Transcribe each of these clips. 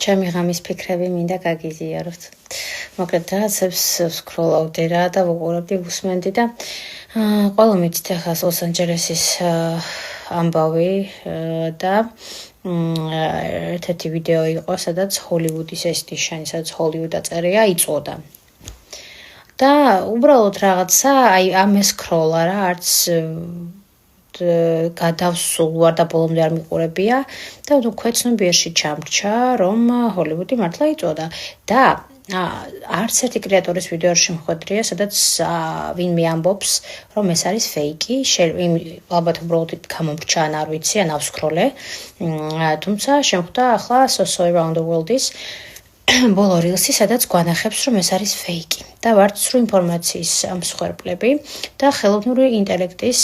ჩემი ღამის ფიქრები მინდა გაგიზიაროთ. მოკლედ რაღაცებს ვსკროლავდი რა და ვუყურებდი, ვუსმენდი და ყველა მიცით ახლა ლოს-ანჯელესის ამბავი და ერთ-ერთი ვიდეო იყო, სადაც ჰოლივუდის ეს ნიშანი, სადაც ჰოლივუდ აწერია, იწოდა. და უბრალოდ რაღაცა, აი ამ ესკროლა რა, არც გადავსულ ვარ და ბოლომდე არ მიყურებია და ქვეცნობიერში ჩამრჩა, რომ ჰოლივუდი მართლა იწოდა და არც ერთი კრეატორის ვიდეო არ შემხვედრია, სადაც ვინმე ამბობს, რომ ეს არის ფეიკი, ალბათ უბრალოდ გამომრჩა ან არ ვიცი, ან ავსკროლე, თუმცა შემხვდა ახლა So Around the World-ის ბოლო რილსი, სადაც გვანახებს, რომ ეს არის ფეიკი და ვართ სრულ ინფორმაციის მსხვერპლები და ხელოვნური ინტელექტის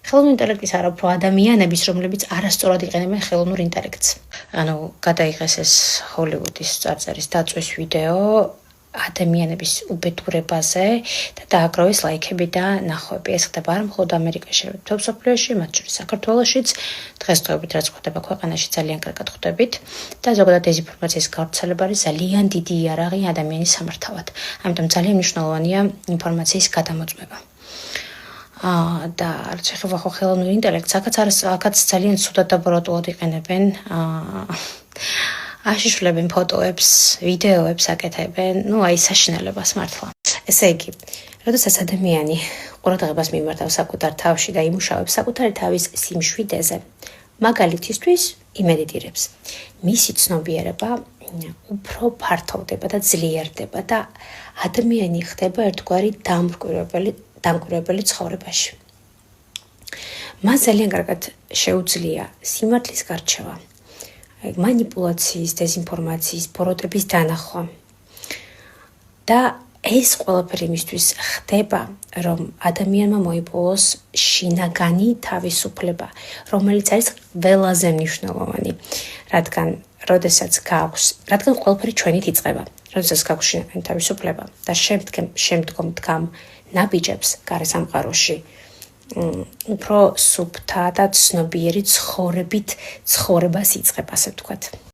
არა, უფრო ადამიანების, რომლებიც არასწორად იყენებენ ხელოვნურ ინტელექტს. ანუ გადაიღეს ეს ჰოლივუდის წარწერის დაწვის ვიდეო ადამიანების უბედურებაზე და დააგროვეს ლაიქები და ნახვები. ეს ხდება არა მხოლოდ ამერიკაში, არამედ მთელ მსოფლიოში, მათ შორის საქართველოშიც, დღესდღეობით რაც ხდება ქვეყანაში ძალიან კარგად ხვდებით და ზოგადად დეзинფორმაციის გავრცელება არის ძალიან დიდი იარაღი ადამიანის სამართავად. ამიტომ ძალიან მნიშვნელოვანია ინფორმაციის გადამოწმება. და რაც ეხება ხელოვნურ ინტელექტს, აქაც ძალიან ცუდად და ბრუტალურად იყენებენ. აშიშვლებენ ფოტოებს, ვიდეოებს აკეთებენ, აი საშინელებას მართლა. ესე იგი, როდესაც ადამიანი ყურადღებას მიმართავს საკუთარ თავში და იმუშავებს საკუთარი თავის სიმშვიდეზე, მაგალითისთვის იმედიტირებს. მისი ცნობიერება უფრო ფართოვდება და ძლიერდება და ადამიანი ხდება ერთგვარი დამკვირვებელი ცხოვრებაში. მას ძალიან კარგად შეუძლია სიმართლის გარჩევა, მანიპულაციის, დეзинფორმაციის, ბოროტების დანახვა. და ეს ყველაფერი იმისთვის ხდება, რომ ადამიანმა მოიპოვოს შინაგანი თავისუფლება, რომელიც არის ყველაზე მნიშვნელოვანი, რადგან ყველაფერი ჩვენით იწყება. როდესაც გაქვს შინაგანი თავისუფლება და შემდგომ დგამ ნაბიჯებს გარესამყაროში, უფრო სუფთა და ცნობიერი ცხოვრებას იწყებ, ასე ვთქვათ.